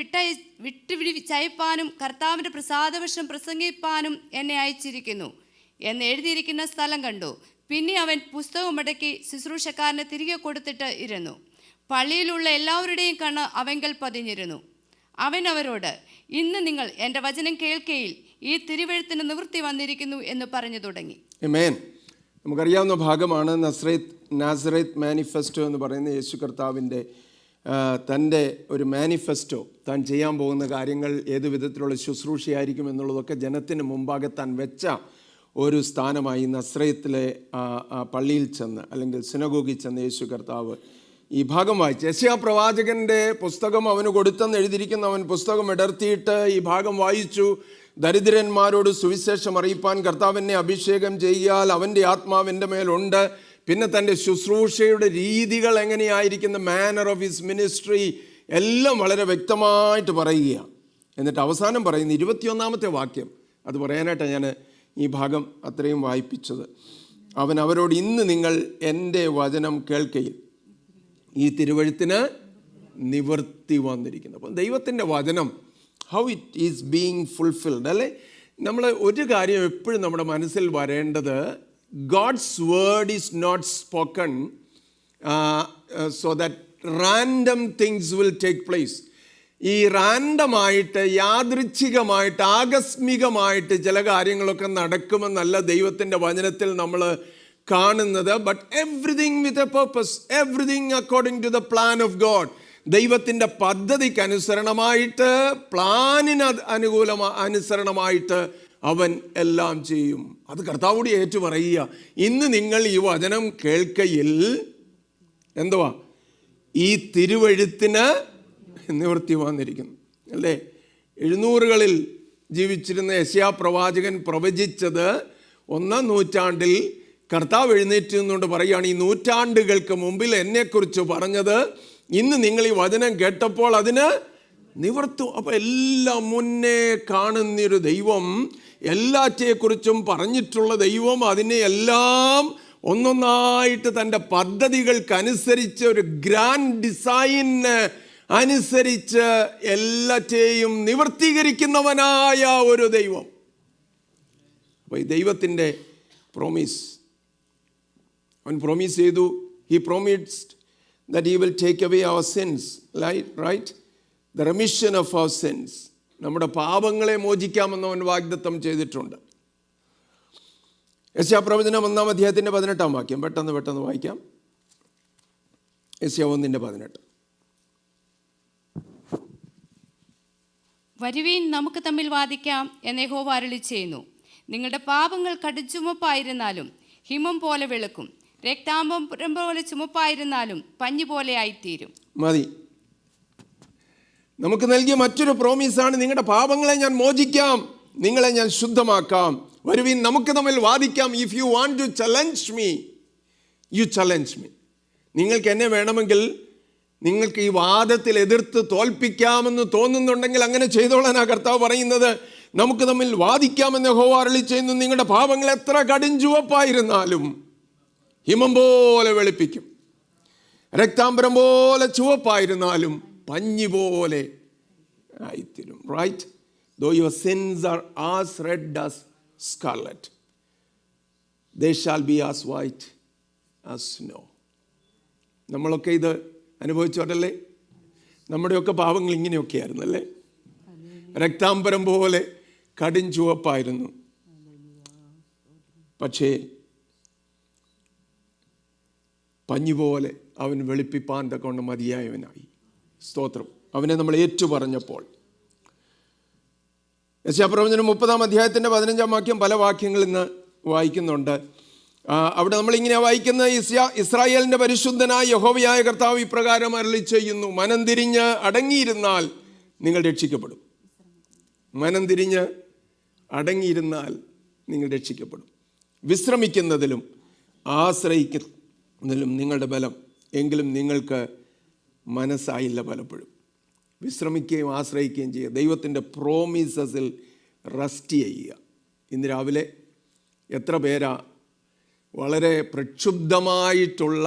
വിട്ടുചയപ്പാനും കർത്താവിൻ്റെ പ്രസാദവർഷം പ്രസംഗിപ്പാനും എന്നെ അയച്ചിരിക്കുന്നു എന്ന് എഴുതിയിരിക്കുന്ന സ്ഥലം കണ്ടു. പിന്നെ അവൻ പുസ്തകം മടക്കി ശുശ്രൂഷക്കാരനെ തിരികെ കൊടുത്തിട്ട് ഇരുന്നു. പള്ളിയിലുള്ള എല്ലാവരുടെയും കണ്ണ് അവങ്കൽ പതിഞ്ഞിരുന്നു. അവൻ അവരോട്, ഇന്ന് നിങ്ങൾ എൻ്റെ വചനം കേൾക്കയിൽ ഈ തിരുവെഴുത്തിന് നിവൃത്തി വന്നിരിക്കുന്നു എന്ന് പറഞ്ഞു തുടങ്ങി. ആമേൻ. നമുക്കറിയാവുന്ന ഭാഗമാണ് നാസറേത്ത് മാനിഫെസ്റ്റോ എന്ന് പറയുന്ന യേശു കർത്താവിൻ്റെ തൻ്റെ ഒരു മാനിഫെസ്റ്റോ. താൻ ചെയ്യാൻ പോകുന്ന കാര്യങ്ങൾ, ഏതു വിധത്തിലുള്ള ശുശ്രൂഷയായിരിക്കും എന്നുള്ളതൊക്കെ ജനത്തിന് മുമ്പാകെ താൻ വെച്ച ഒരു സ്ഥാനമായി നസ്രയത്തിലെ പള്ളിയിൽ ചെന്ന് അല്ലെങ്കിൽ സിനഗോഗിൽ ചെന്ന് യേശു കർത്താവ് ഈ ഭാഗം വായിച്ചു. യെശയ്യാ പ്രവാചകൻ്റെ പുസ്തകം അവന് കൊടുത്തെന്ന് എഴുതിയിരിക്കുന്ന അവൻ പുസ്തകം ഇടർത്തിയിട്ട് ഈ ഭാഗം വായിച്ചു. ദരിദ്രന്മാരോട് സുവിശേഷം അറിയിപ്പാൻ കർത്താവിനെ അഭിഷേകം ചെയ്യാൽ അവൻ്റെ ആത്മാവ് എൻ്റെ മേലുണ്ട്. പിന്നെ തൻ്റെ ശുശ്രൂഷയുടെ രീതികൾ എങ്ങനെയായിരിക്കുന്ന, മാനർ ഓഫ് ഹിസ് മിനിസ്ട്രി എല്ലാം വളരെ വ്യക്തമായിട്ട് പറയുകയാണ്. എന്നിട്ട് അവസാനം പറയുന്ന 21-ാമത്തെ വാക്യം, അത് പറയാനായിട്ടാണ് ഞാൻ ഈ ഭാഗം അത്രയും വായിപ്പിച്ചത്. അവൻ അവരോട്, ഇന്ന് നിങ്ങൾ എൻ്റെ വചനം കേൾക്കയിൽ ഈ തിരുവെഴുത്തിന് നിവൃത്തി വന്നിരിക്കുന്നു. അപ്പം ദൈവത്തിൻ്റെ വചനം, how it is being fulfilled അല്ലേ. നമ്മൾ ഒരു കാര്യം എപ്പോഴും നമ്മുടെ മനസ്സിൽ വരേണ്ടത്, God's word is not spoken so that random things will take place. ഈ റാൻഡമായിട്ട്, യാദൃച്ഛികമായിട്ട്, ആകസ്മികമായിട്ട് ചില കാര്യങ്ങളൊക്കെ നടക്കുമെന്നല്ല ദൈവത്തിൻ്റെ വചനത്തിൽ നമ്മൾ കാണുന്നത്. But everything with a purpose, everything according to the plan of God. ദൈവത്തിൻ്റെ പദ്ധതിക്ക് അനുസരണമായിട്ട്, പ്ലാനിന് അനുസരണമായിട്ട് അവൻ എല്ലാം ചെയ്യും. അത് കർത്താവോട് ഏറ്റു പറയുക, ഇന്ന് നിങ്ങൾ ഈ വചനം കേൾക്കയിൽ എന്തുവാ, ഈ തിരുവെഴുത്തിന് നിവൃത്തി വന്നിരിക്കുന്നു അല്ലേ. 700-കളിൽ ജീവിച്ചിരുന്ന യെശയ്യാ പ്രവാചകൻ പ്രവചിച്ചത് 1-ാം നൂറ്റാണ്ടിൽ കർത്താവ് എഴുന്നേറ്റ് നിന്നുകൊണ്ട് പറയുകയാണ്, ഈ നൂറ്റാണ്ടുകൾക്ക് മുമ്പിൽ എന്നെക്കുറിച്ച് പറഞ്ഞത് ഇന്ന് നിങ്ങൾ ഈ വചനം കേട്ടപ്പോൾ അതിന് നിവർത്തു. അപ്പോൾ എല്ലാം മുന്നേ കാണുന്നൊരു ദൈവം, എല്ലാറ്റെക്കുറിച്ചും പറഞ്ഞിട്ടുള്ള ദൈവം, അതിനെ എല്ലാം ഒന്നൊന്നായിട്ട് തൻ്റെ പദ്ധതികൾക്കനുസരിച്ച്, ഒരു ഗ്രാൻഡ് ഡിസൈന് അനുസരിച്ച് എല്ലാറ്റെയും നിവർത്തീകരിക്കുന്നവനായ ഒരു ദൈവം. അപ്പോൾ ഈ ദൈവത്തിൻ്റെ പ്രോമിസ്, അവൻ പ്രോമിസ് ചെയ്തു. He promised that he will take away our sins, right? The remission of our sins. നമ്മുടെ പാപങ്ങളെ മോചിക്കാമെന്ന് അവൻ വാഗ്ദത്തം ചെയ്തിട്ടുണ്ട്. യെശയ്യാപ്രവചനം 1-ാം അധ്യായത്തിൻ്റെ 18-ാം വാക്യം പെട്ടെന്ന് വായിക്കാം. യെശയ്യാ 1:18. വരുവീൻ നമുക്ക് തമ്മിൽ വാദിക്കാം എന്ന് യഹോവ അരുളിച്ചെയ്യുന്നു. നിങ്ങളുടെ പാപങ്ങൾ കടുചുമപ്പായിരുന്നാലും ഹിമം പോലെ വെളുക്കും, രക്താംബരം പോലെ ചുമപ്പായിരുന്നാലും പഞ്ഞി പോലെ ആയിത്തീരും. മതി. നമുക്ക് നൽകിയ മറ്റൊരു പ്രോമിസാണ്, നിങ്ങളുടെ പാപങ്ങളെ ഞാൻ മോചിക്കാം, നിങ്ങളെ ഞാൻ ശുദ്ധമാക്കാം. വരുവീൻ നമുക്ക് തമ്മിൽ വാദിക്കാം. If you want to challenge me, you challenge me. നിങ്ങൾക്ക് എന്നെ വേണമെങ്കിൽ, നിങ്ങൾക്ക് ഈ വാദത്തിൽ എതിർത്ത് തോൽപ്പിക്കാമെന്ന് തോന്നുന്നുണ്ടെങ്കിൽ അങ്ങനെ ചെയ്തോളാനാ കർത്താവ് പറയുന്നത്. നമുക്ക് തമ്മിൽ വാദിക്കാമെന്ന് യഹോവ അരുളിച്ചെയ്യുന്നു. നിങ്ങളുടെ പാപങ്ങൾ എത്ര കടുംചുവപ്പായിരുന്നാലും ഹിമം പോലെ വെളുപ്പിക്കും, രക്താംബരം പോലെ ചുവപ്പായിരുന്നാലും പഞ്ഞി പോലെ ആയിത്തീരും. Right? Though your sins are as red as scarlet, they shall be as white as snow. നമ്മളൊക്കെ ഇത് അനുഭവിച്ചോട്ടല്ലേ? നമ്മുടെയൊക്കെ പാവങ്ങൾ ഇങ്ങനെയൊക്കെ ആയിരുന്നല്ലേ? രക്താംബരം പോലെ കടും ചുവപ്പായിരുന്നു. പക്ഷേ പഞ്ഞുപോലെ അവൻ വെളുപ്പിപ്പാൻ തക്കൊണ്ട് മതിയായവനായി. സ്തോത്രം. അവനെ നമ്മൾ ഏറ്റുപറഞ്ഞപ്പോൾ. യെശയ്യാപ്രവചനം 30-ാം അധ്യായത്തിൻ്റെ 15-ാം വാക്യം പല വാക്യങ്ങളിൽ നിന്ന് വായിക്കുന്നുണ്ട്. അവിടെ നമ്മളിങ്ങനെ വായിക്കുന്ന, ഇസ്രായേലിൻ്റെ പരിശുദ്ധനായ യഹോവയായ കർത്താവ് ഇപ്രകാരം അരുളിച്ചെയ്യുന്നു, മനം തിരിഞ്ഞ് അടങ്ങിയിരുന്നാൽ നിങ്ങൾ രക്ഷിക്കപ്പെടും. മനം തിരിഞ്ഞ് അടങ്ങിയിരുന്നാൽ നിങ്ങൾ രക്ഷിക്കപ്പെടും. വിശ്രമിക്കുന്നതിലും ആശ്രയിക്കുന്നതിലും നിങ്ങളുടെ ബലം, എങ്കിലും നിങ്ങൾക്ക് മനസ്സായില്ല പലപ്പോഴും. വിശ്രമിക്കുകയും ആശ്രയിക്കുകയും ചെയ്യുക, ദൈവത്തിൻ്റെ പ്രോമിസസിൽ റെസ്റ്റ് ചെയ്യുക. ഇന്ന് രാവിലെ എത്ര പേരാ വളരെ പ്രക്ഷുബ്ധമായിട്ടുള്ള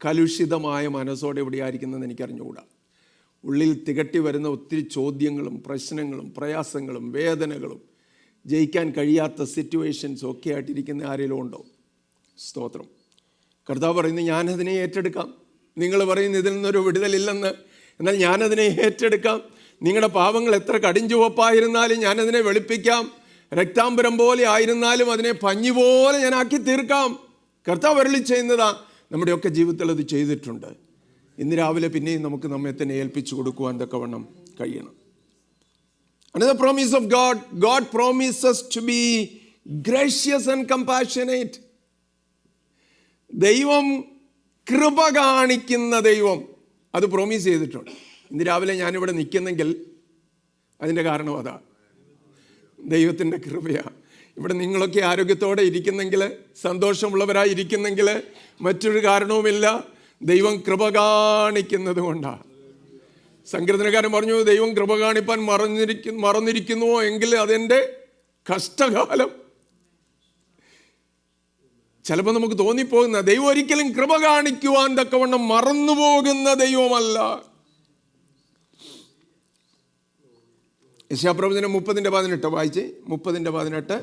കലുഷിതമായ മനസ്സോടെ ഇവിടെ ആയിരിക്കുന്നതെന്ന് എനിക്കറിഞ്ഞുകൂടാ. ഉള്ളിൽ തികട്ടി വരുന്ന ഒത്തിരി ചോദ്യങ്ങളും പ്രശ്നങ്ങളും പ്രയാസങ്ങളും വേദനകളും ജയിക്കാൻ കഴിയാത്ത സിറ്റുവേഷൻസും ഒക്കെ ആയിട്ടിരിക്കുന്ന ആരെങ്കിലും ഉണ്ടോ? സ്തോത്രം. കർത്താവ് പറയുന്നത്, ഞാനതിനെ ഏറ്റെടുക്കാം. നിങ്ങൾ പറയുന്ന ഇതിൽ നിന്നൊരു വിടുതലില്ലെന്ന്, എന്നാൽ ഞാനതിനെ ഏറ്റെടുക്കാം. നിങ്ങളുടെ പാവങ്ങൾ എത്ര കടുംചുവപ്പായിരുന്നാലും ഞാനതിനെ വെളുപ്പിക്കാം. രക്താംബരം പോലെ ആയിരുന്നാലും അതിനെ പഞ്ഞി പോലെ ഞാൻ ആക്കി തീർക്കാം. കർത്താവ് അരുളി ചെയ്യുന്നതാ. നമ്മുടെയൊക്കെ ജീവിതത്തിൽ അത് ചെയ്തിട്ടുണ്ട്. ഇന്ന് രാവിലെ പിന്നെയും നമുക്ക് നമ്മെ തന്നെ ഏൽപ്പിച്ചു കൊടുക്കുവാൻ തക്കവണ്ണം കഴിയണം. Another promise of God, God promises to be gracious and compassionate. ദൈവം കൃപ കാണിക്കുന്ന ദൈവം, അത് പ്രോമിസ് ചെയ്തിട്ടുണ്ട്. ഇന്ന് രാവിലെ ഞാനിവിടെ നിൽക്കുന്നെങ്കിൽ അതിൻ്റെ കാരണം അതാ, ദൈവത്തിൻ്റെ കൃപയാണ്. ഇവിടെ നിങ്ങളൊക്കെ ആരോഗ്യത്തോടെ ഇരിക്കുന്നെങ്കിൽ, സന്തോഷമുള്ളവരായി ഇരിക്കുന്നെങ്കിൽ മറ്റൊരു കാരണവുമില്ല, ദൈവം കൃപ കാണിക്കുന്നത് കൊണ്ടാണ്. സങ്കീർത്തനക്കാരൻ പറഞ്ഞു, ദൈവം കൃപ കാണിപ്പാൻ മറന്നിരിക്കുന്നുവോ എങ്കിൽ അതെൻ്റെ കഷ്ടകാലം. ചിലപ്പോൾ നമുക്ക് തോന്നിപ്പോകുന്ന, ദൈവം ഒരിക്കലും കൃപ കാണിക്കുവാൻ തക്കവണ്ണം മറന്നുപോകുന്ന ദൈവമല്ല. യെശയ്യാപ്രവചനം 30:18 വായിച്ചേ. 30:18.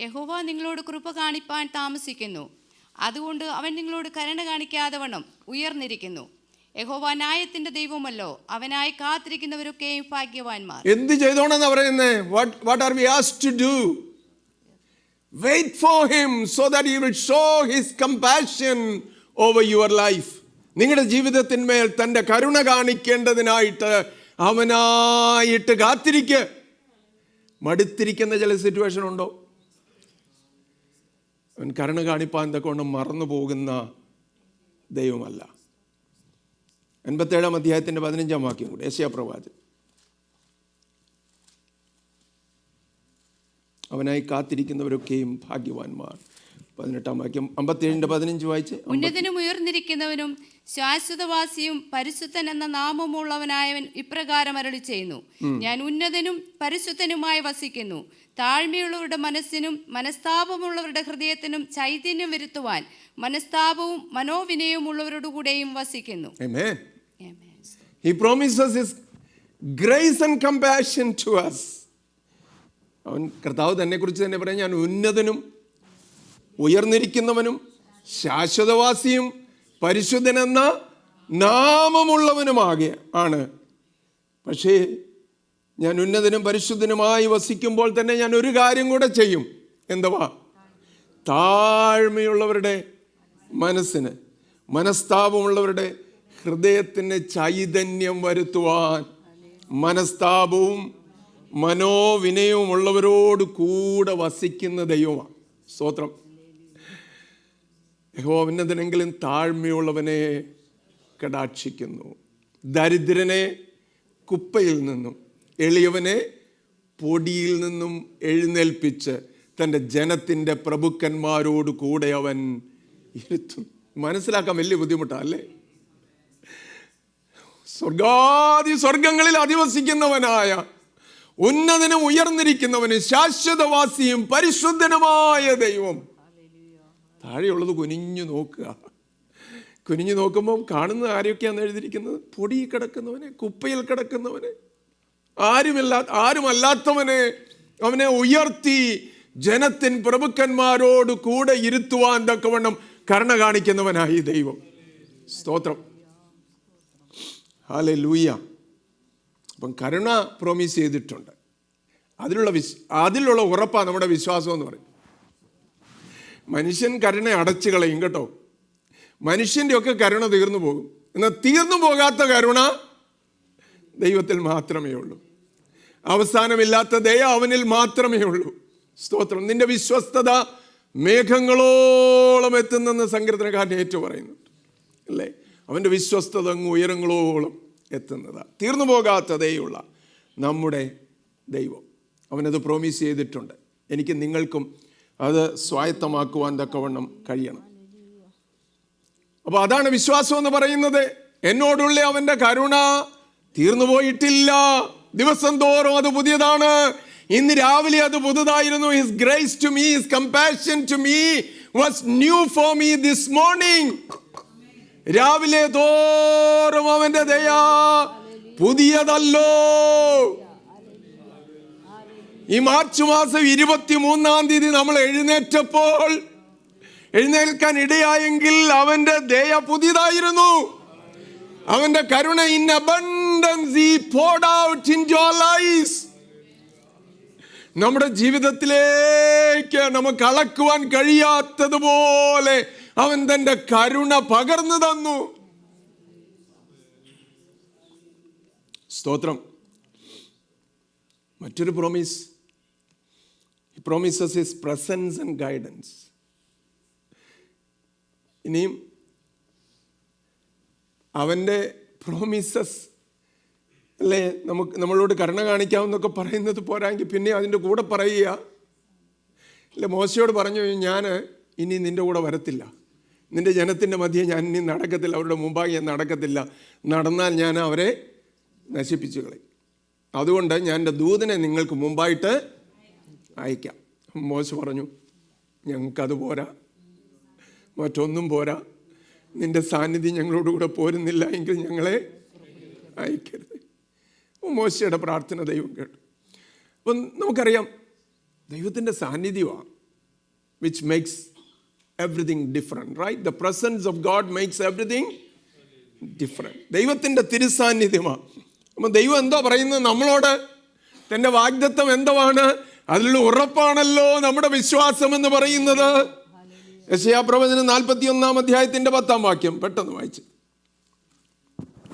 യഹോവ നിങ്ങളോട് കൃപ കാണിപ്പാൻ താമസിക്കുന്നു, അതുകൊണ്ട് അവൻ നിങ്ങളോട് കരുണ കാണിക്കാതെ വണ്ണം ഉയർന്നിരിക്കുന്നു. യഹോവ ന്യായത്തിന്റെ ദൈവമല്ലോ, അവനായി കാത്തിരിക്കുന്നവരൊക്കെയും ഭാഗ്യവാന്മാർ. എന്ത് ചെയ്തോണെന്ന് പറയുന്നേ? What are we asked to do? Wait for him so that he will show his compassion over your life. നിങ്ങളുടെ ജീവിതത്തിന്മേൽ തൻ്റെ കരുണ കാണിക്കേണ്ടതിനായിട്ട് അവനായിട്ട് കാത്തിരിക്കുക. മടുത്തിരിക്കുന്ന ചില സിറ്റുവേഷൻ ഉണ്ടോ? അവൻ കരുണ കാണിപ്പാൻ തക്കൊണ്ട് മറന്നു പോകുന്ന ദൈവമല്ല. 87-ാം അധ്യായത്തിൻ്റെ 15-ാം വാക്യം കൂടെ, യെശയ്യാപ്രവാചകൻ. അവനായി കാത്തിരിക്കുന്നവരൊക്കെയും ഭാഗ്യവാന്മാർ. 18-ാം വാക്യം. 57-15 വായിച്ച്. ഉന്നതനും ഉയർന്നിരിക്കുന്നവനും ശാശ്വതവാസിയും പരിശുദ്ധൻ എന്ന നാമമുള്ളവനായവൻ ഇപ്രകാരം അരുളി ചെയ്യുന്നു, ഞാൻ ഉന്നതനും പരിശുദ്ധനുമായി വസിക്കുന്നു. താഴ്മയുള്ളവരുടെ മനസ്സിനും മനസ്താപമുള്ളവരുടെ ഹൃദയത്തിനും ചൈതന്യം വരുത്തുവാൻ മനസ്താപവും മനോവിനയവും ഉള്ളവരുടെ കൂടെയും വസിക്കുന്നു. Amen. He promises his grace and compassion to us. അവൻ, കർത്താവ് തന്നെ കുറിച്ച് തന്നെ പറയാം, ഞാൻ ഉന്നതനും ഉയർന്നിരിക്കുന്നവനും ശാശ്വതവാസിയും പരിശുദ്ധനെന്ന നാമമുള്ളവനുമാകെ ആണ്. പക്ഷേ ഞാൻ ഉന്നതനും പരിശുദ്ധനുമായി വസിക്കുമ്പോൾ തന്നെ ഞാൻ ഒരു കാര്യം കൂടെ ചെയ്യും. എന്തുവാ? താഴ്മയുള്ളവരുടെ മനസ്സിന്, മനസ്താപമുള്ളവരുടെ ഹൃദയത്തിന് ചൈതന്യം വരുത്തുവാൻ, മനസ്താപവും മനോവിനയവും ഉള്ളവരോട് കൂടെ വസിക്കുന്ന ദൈവമാണ്. സ്തോത്രം. യഹോവ ഉന്നതനെങ്കിലും താഴ്മയുള്ളവനെ കടാക്ഷിക്കുന്നു. ദരിദ്രനെ കുപ്പയിൽ നിന്നും എളിയവനെ പൊടിയിൽ നിന്നും എഴുന്നേൽപ്പിച്ച് തൻ്റെ ജനത്തിൻ്റെ പ്രഭുക്കന്മാരോട് കൂടെ അവൻ ഇരുത്തും. മനസ്സിലാക്കാൻ വലിയ ബുദ്ധിമുട്ടാണ് അല്ലേ? സ്വർഗാദി സ്വർഗങ്ങളിൽ അധിവസിക്കുന്നവനായ ഉന്നതനും ഉയർന്നിരിക്കുന്നവനും ശാശ്വതവാസിയും പരിശുദ്ധനുമായ ദൈവം താഴെയുള്ളത് കുനിഞ്ഞു നോക്കുക. കുനിഞ്ഞു നോക്കുമ്പോൾ കാണുന്നത് ആരെയൊക്കെയാണെന്ന് എഴുതിയിരിക്കുന്നത്? പൊടിയിൽ കിടക്കുന്നവനെ, കുപ്പയിൽ കിടക്കുന്നവനെ, ആരുമല്ലാത്തവനെ അവനെ ഉയർത്തി ജനത്തിൻ പ്രഭുക്കന്മാരോട് കൂടെ ഇരുത്തുവാൻ തക്കവണ്ണം കരുണ കാണിക്കുന്നവനായി ദൈവം. സ്തോത്രം. ഹല്ലേലൂയ. അപ്പം കരുണ പ്രോമിസ് ചെയ്തിട്ടുണ്ട്. അതിലുള്ള ഉറപ്പാണ് നമ്മുടെ വിശ്വാസം എന്ന് പറയും. മനുഷ്യൻ കരുണ അടച്ചു കളയും കേട്ടോ. മനുഷ്യൻ്റെ ഒക്കെ കരുണ തീർന്നു പോകും. എന്നാൽ തീർന്നു പോകാത്ത കരുണ ദൈവത്തിൽ മാത്രമേ ഉള്ളൂ. അവസാനമില്ലാത്ത ദയ അവനിൽ മാത്രമേ ഉള്ളൂ. സ്തോത്രം. നിന്റെ വിശ്വസ്തത മേഘങ്ങളോളം എത്തുന്നെന്ന് സങ്കീർത്തനക്കാരൻ ഏറ്റു പറയുന്നുണ്ട് അല്ലേ? അവൻ്റെ വിശ്വസ്തത അങ്ങ് ഉയരങ്ങളോളം എത്തുന്നതാണ്. തീർന്നു പോകാത്ത ദയുള്ള നമ്മുടെ ദൈവം അവനത് പ്രോമിസ് ചെയ്തിട്ടുണ്ട്. എനിക്ക് നിങ്ങൾക്കും അത് സ്വായത്തമാക്കുവാൻ തക്കവണ്ണം കഴിയണം. അപ്പോൾ അതാണ് വിശ്വാസം എന്ന് പറയുന്നത്. എന്നോടുള്ള അവൻ്റെ കരുണ തീർന്നു പോയിട്ടില്ല. ദിവസം തോറും അത് പുതിയതാണ്. ഇന്ന് രാവിലെ അത് പുതുതായിരുന്നു. His grace to me, His compassion to me was new for me this morning. രാവിലെ തോറും അവൻ്റെ ദയ പുതിയതല്ലോ. ഈ മാർച്ച് മാസം 23-ാം തീയതി നമ്മൾ എഴുന്നേൽക്കാൻ ഇടയായെങ്കിൽ അവൻ്റെ ദയ പുതിയതായിരുന്നു. അവൻ്റെ കരുണ in abundance He poured out into our lives. നമ്മുടെ ജീവിതത്തിലേക്ക് നമുക്ക് അളക്കുവാൻ കഴിയാത്തതുപോലെ അവൻ തൻ്റെ കരുണ പകർന്നു തന്നു. സ്തോത്രം. മറ്റൊരു promise, He promises His presence and guidance. ഇനിയും അവൻ്റെ പ്രോമിസസ് അല്ലേ, നമ്മളോട് കരുണ കാണിക്കാമെന്നൊക്കെ പറയുന്നത് പോരാങ്കിൽ പിന്നെ അതിൻ്റെ കൂടെ പറയുക അല്ലെ. മോശയോട് പറഞ്ഞു, ഞാൻ ഇനി നിൻ്റെ കൂടെ വരത്തില്ല, നിൻ്റെ ജനത്തിൻ്റെ മധ്യേ ഞാൻ ഇനി നടക്കത്തില്ല, അവരുടെ മുമ്പാകെ ഞാൻ നടക്കത്തില്ല, നടന്നാൽ ഞാൻ അവരെ നശിപ്പിച്ചു കളയും. അതുകൊണ്ട് ഞാൻ എൻ്റെ ദൂതനെ നിങ്ങൾക്ക് മുമ്പായിട്ട് അയക്കാം. മോശ പറഞ്ഞു, ഞങ്ങൾക്കത് പോരാ, മറ്റൊന്നും പോരാ, നിൻ്റെ സാന്നിധ്യം ഞങ്ങളോട് കൂടെ പോരുന്നില്ല എങ്കിൽ ഞങ്ങളെ അയക്കരുത്. മോശയുടെ പ്രാർത്ഥന ദൈവം കേട്ടു. അപ്പം നമുക്കറിയാം ദൈവത്തിൻ്റെ സാന്നിധ്യമാണ് which makes everything different, right? The presence of God makes everything different. ദൈവത്തിൻ്റെ തിരുസാന്നിധ്യമാണ്. അപ്പം ദൈവം എന്തോ പറയുന്നത് നമ്മളോട്? തൻ്റെ വാഗ്ദത്തം എന്തുവാണ്? അതിലുള്ള ഉറപ്പാണല്ലോ നമ്മുടെ വിശ്വാസം എന്ന് പറയുന്നത്. യെശയ്യാപ്രവചനം 41-ാം അധ്യായത്തിൻ്റെ 10-ാം വാക്യം പെട്ടെന്ന് വായിച്ച്.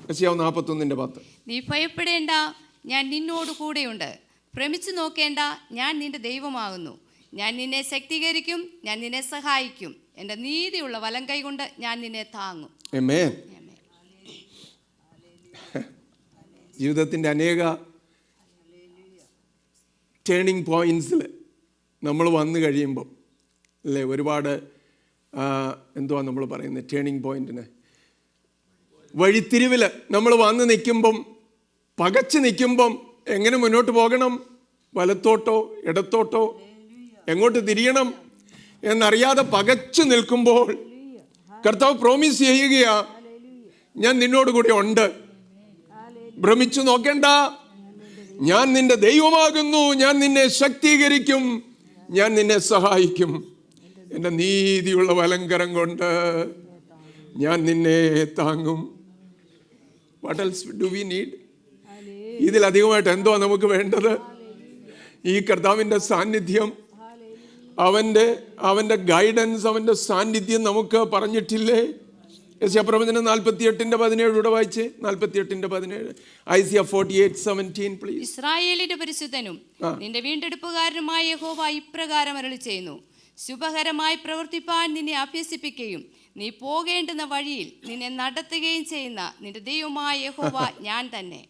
യെശയ്യാവ് 41:10. നീ ഭയപ്പെടേണ്ട, ഞാൻ നിന്നോട് കൂടെയുണ്ട്. ഭ്രമിച്ചു നോക്കേണ്ട, ഞാൻ നിന്റെ ദൈവമാകുന്നു. ഞാൻ നിന്നെ ശക്തീകരിക്കും, ഞാൻ നിന്നെ സഹായിക്കും. എൻ്റെ നീതിയുള്ള വലം കൈ കൊണ്ട് ഞാൻ നിന്നെ താങ്ങും. ആമേൻ. ജീവിതത്തിൻ്റെ അനേക ടേണിംഗ് പോയിൻറ്റ്സിൽ നമ്മൾ വന്നു കഴിയുമ്പം അല്ലേ, ഒരുപാട് എന്തുവാ നമ്മൾ പറയുന്നത്, ടേണിംഗ് പോയിന്റിന് വഴിത്തിരിവിൽ നമ്മൾ വന്ന് നിൽക്കുമ്പം, പകച്ച് നിൽക്കുമ്പം എങ്ങനെ മുന്നോട്ട് പോകണം, വലത്തോട്ടോ ഇടത്തോട്ടോ എങ്ങോട്ട് തിരിയണം എന്നറിയാതെ പകച്ചു നിൽക്കുമ്പോൾ കർത്താവ് പ്രോമിസ് ചെയ്യുകയാ, ഞാൻ നിന്നോട് കൂടി ഉണ്ട്, ഭ്രമിച്ചു നോക്കേണ്ട, ഞാൻ നിന്റെ ദൈവമാകുന്നു, ഞാൻ നിന്നെ ശക്തീകരിക്കും, ഞാൻ നിന്നെ സഹായിക്കും, എൻ്റെ നീതിയുള്ള വലങ്കരം കൊണ്ട് ഞാൻ നിന്നെ താങ്ങും. What else do we need? ഇതിലധികമായിട്ട് എന്തോ നമുക്ക് വേണ്ടത്? ഈ കർത്താവിൻ്റെ സാന്നിധ്യം, അവൻ്റെ ഗൈഡൻസ്, അവൻ്റെ സാന്നിധ്യം നമുക്ക് പറഞ്ഞിട്ടില്ലേ? യെശയ്യാപ്രവചനം 48:17 വായിച്ചേ. 48:17. Isaiah 48:17 please. ഇസ്രായേലിന്റെ പരിശുദ്ധനും നിന്റെ വീണ്ടെടുപ്പുകാരനുമായ യഹോവ ഇപ്രകാരം അരുളി ചെയ്യുന്നു, ശുഭകരമായി പ്രവർത്തിപ്പാൻ നിന്നെ അഭ്യസിപ്പിക്കുകയും നീ പോകേണ്ടുന്ന വഴിയിൽ നിന്നെ നടത്തുകയും ചെയ്യുന്ന നിന്റെ ദൈവമായ യഹോവ ഞാൻ തന്നെ.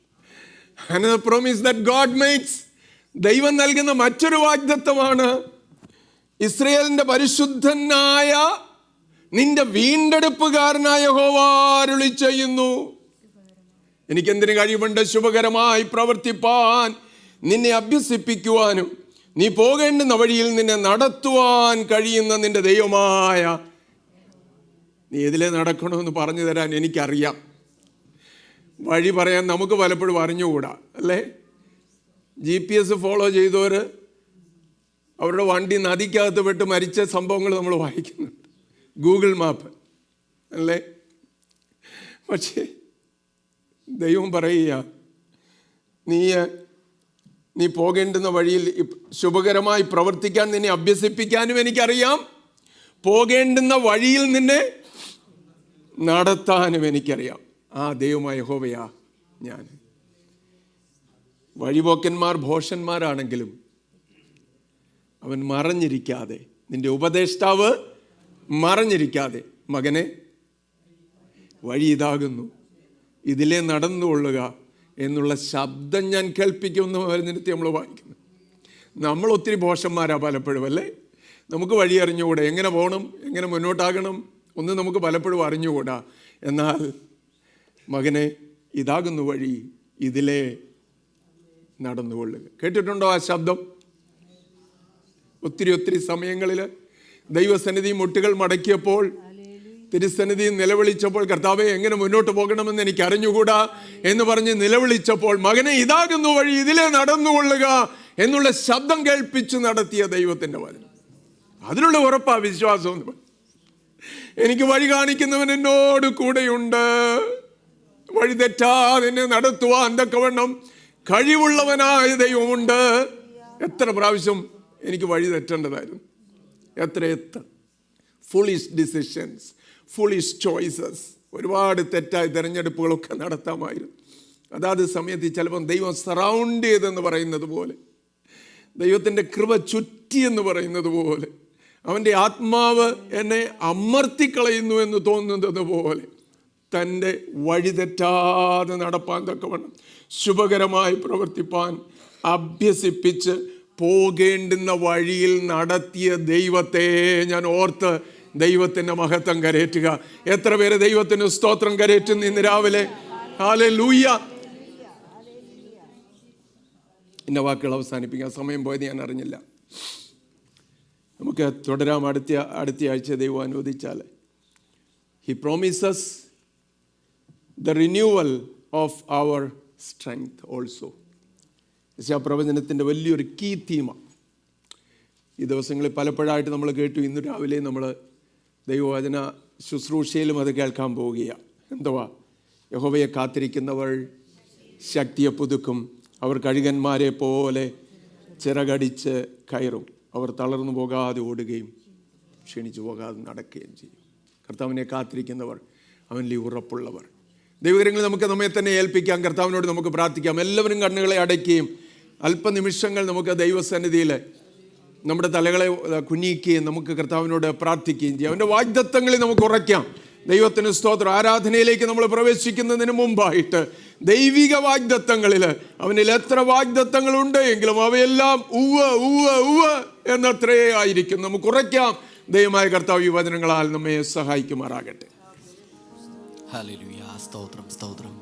Another promise that God makes. ദൈവം നൽകുന്ന മറ്റൊരു വാഗ്ദത്തമാണ്, ഇസ്രായേലിന്റെ പരിശുദ്ധനായ നിന്റെ വീണ്ടെടുപ്പുകാരനായ യഹോവ അരുളി ചെയ്യുന്നു, എനിക്കെന്തിനു കഴിവുണ്ട്? ശുഭകരമായി പ്രവർത്തിപ്പാൻ നിന്നെ അഭ്യസിപ്പിക്കുവാനും നീ പോകേണ്ടുന്ന വഴിയിൽ നിന്നെ നടത്തുവാൻ കഴിയുന്ന നിന്റെ ദൈവമായ. നീ ഇതിലെ നടക്കണമെന്ന് പറഞ്ഞു തരാൻ എനിക്കറിയാം. വഴി പറയാൻ നമുക്ക് പലപ്പോഴും അറിഞ്ഞുകൂടാ, അല്ലേ? GPS ഫോളോ ചെയ്തവർ അവരുടെ വണ്ടി നദിക്കകത്ത് പെട്ട് മരിച്ച സംഭവങ്ങൾ നമ്മൾ വായിക്കുന്നുണ്ട്, ഗൂഗിൾ മാപ്പ്, അല്ലേ? പക്ഷേ ദൈവം പറയുക, നീ പോകേണ്ടുന്ന വഴിയിൽ ശുഭകരമായി പ്രവർത്തിക്കാൻ നിന്നെ അഭ്യസിപ്പിക്കാനും എനിക്കറിയാം, പോകേണ്ടുന്ന വഴിയിൽ നിന്നെ നടത്താനും എനിക്കറിയാം. ആ ദൈവമായ യഹോവയാ ഞാൻ. വഴിപോക്കന്മാർ ഭോഷന്മാരാണെങ്കിലും അവൻ മറഞ്ഞിരിക്കാതെ, നിന്റെ ഉപദേഷ്ടാവ് മറഞ്ഞിരിക്കാതെ, മകനെ വഴി ഇതാകുന്നു, ഇതിലെ നടന്നുകൊള്ളുക എന്നുള്ള ശബ്ദം ഞാൻ കേൾപ്പിക്കുമെന്ന് പറഞ്ഞിട്ട് നമ്മൾ വായിക്കുന്നു. നമ്മൾ ഒത്തിരി ഭോഷന്മാരാ പലപ്പോഴും, അല്ലേ? നമുക്ക് വഴി അറിഞ്ഞുകൂടാ, എങ്ങനെ പോകണം, എങ്ങനെ മുന്നോട്ടാകണം ഒന്നും നമുക്ക് പലപ്പോഴും അറിഞ്ഞുകൂടാ. എന്നാൽ മകനെ ഇതാകുന്നു വഴി, ഇതിലെ നടന്നുകൊള്ളുക. കേട്ടിട്ടുണ്ടോ ആ ശബ്ദം? ഒത്തിരി സമയങ്ങളിൽ ദൈവസന്നിധി മുട്ടുകൾ മടക്കിയപ്പോൾ, തിരുസന്നിധി നിലവിളിച്ചപ്പോൾ, കർത്താവെ എങ്ങനെ മുന്നോട്ട് പോകണമെന്ന് എനിക്ക് അറിഞ്ഞുകൂടാ എന്ന് പറഞ്ഞ് നിലവിളിച്ചപ്പോൾ, മകനെ ഇതാകുന്നു വഴി, ഇതിലെ നടന്നുകൊള്ളുക എന്നുള്ള ശബ്ദം കേൾപ്പിച്ചു നടത്തിയ ദൈവത്തിൻ്റെ വചനം. അതിനുള്ള ഉറപ്പാ വിശ്വാസം എന്ന് പറയും. എനിക്ക് വഴി കാണിക്കുന്നവൻ എന്നോട് കൂടെയുണ്ട്, വഴി തെറ്റാതെ എന്നെ നടത്തുവാൻ തക്കവണ്ണം കഴിവുള്ളവനായ ദൈവമുണ്ട്. എത്ര പ്രാവശ്യം എനിക്ക് വഴി തെറ്റേണ്ടതായിരുന്നു, എത്ര ഫുളിഷ് ഡിസിഷൻസ്, ഫുളിഷ് ചോയ്സസ്, ഒരുപാട് തെറ്റായ തിരഞ്ഞെടുപ്പുകളൊക്കെ നടത്താമായിരുന്നു. അതാത് സമയത്ത് ചിലപ്പം ദൈവം സറൗണ്ട് ചെയ്തെന്ന് പറയുന്നത് പോലെ, ദൈവത്തിൻ്റെ കൃപ ചുറ്റി എന്ന് പറയുന്നത് പോലെ, അവൻ്റെ ആത്മാവ് എന്നെ അമർത്തിക്കളയുന്നു എന്ന് തോന്നുന്നത് പോലെ തൻ്റെ വഴി തെറ്റാതെ നടപ്പാൻ തക്കവണ്ണം ശുഭകരമായി പ്രവർത്തിപ്പാൻ അഭ്യസിപ്പിച്ച് പോകേണ്ടുന്ന വഴിയിൽ നടത്തിയ ദൈവത്തെ ഞാൻ ഓർത്ത് ദൈവത്തിൻ്റെ മഹത്വം കരേറ്റുക. എത്ര പേര് ദൈവത്തിന് സ്തോത്രം കരേറ്റുന്നു ഇന്ന് രാവിലെ? ഹല്ലേലൂയ. എൻ്റെ വാക്കുകൾ അവസാനിപ്പിക്കാൻ സമയം പോയത് ഞാൻ അറിഞ്ഞില്ല. നമുക്ക് തുടരാം. അടുത്ത ആഴ്ച ദൈവം അനുവദിച്ചാൽ. He promises the renewal of our strength also. യെശയ്യാപ്രവചനത്തിൻ്റെ വലിയൊരു കീ തീമാണ്. ഈ ദിവസങ്ങളിൽ പലപ്പോഴായിട്ട് നമ്മൾ കേട്ടു. ഇന്ന് രാവിലെ നമ്മൾ ദൈവവചന ശുശ്രൂഷയിലും അത് കേൾക്കാൻ പോവുകയാണ്. എന്തുവാ? യഹോവയെ കാത്തിരിക്കുന്നവർ ശക്തിയെ പുതുക്കും, അവർ കഴുകന്മാരെ പോലെ ചിറകടിച്ച് കയറും, അവർ തളർന്നു പോകാതെ ഓടുകയും ക്ഷീണിച്ചു പോകാതെ നടക്കുകയും ചെയ്യും. കർത്താവിനെ കാത്തിരിക്കുന്നവർ അവനിൽ ഉറപ്പുള്ളവർ. ദൈവകരങ്ങളിൽ നമുക്ക് നമ്മെ തന്നെ ഏൽപ്പിക്കാം, കർത്താവിനോട് നമുക്ക് പ്രാർത്ഥിക്കാം. എല്ലാവരും കണ്ണുകളെ അടയ്ക്കുകയും അല്പനിമിഷങ്ങൾ നമുക്ക് ദൈവസന്നിധിയിൽ നമ്മുടെ തലകളെ കുനിയിക്കുകയും നമുക്ക് കർത്താവിനോട് പ്രാർത്ഥിക്കുകയും ചെയ്യാം. അവൻ്റെ വാഗ്ദത്തങ്ങളിൽ നമുക്ക് ഉറയ്ക്കാം. ദൈവത്തിന് സ്തോത്രം. ആരാധനയിലേക്ക് നമ്മൾ പ്രവേശിക്കുന്നതിന് മുമ്പായിട്ട് ദൈവിക വാഗ്ദത്തങ്ങളിൽ അവനിൽ എത്ര വാഗ്ദത്തങ്ങളുണ്ട് എങ്കിലും അവയെല്ലാം ഉവ്വ് ഉവ്വ് ഉവ്വ് എന്നത്രേ ആയിരിക്കും. നമുക്ക് ഉറയ്ക്കാം. ദൈവമായ കർത്താവ് ഈ വചനങ്ങളാൽ നമ്മെ സഹായിക്കുമാറാകട്ടെ. ഹല്ലേലൂയ. സ്തോത്രം സ്തോത്രം.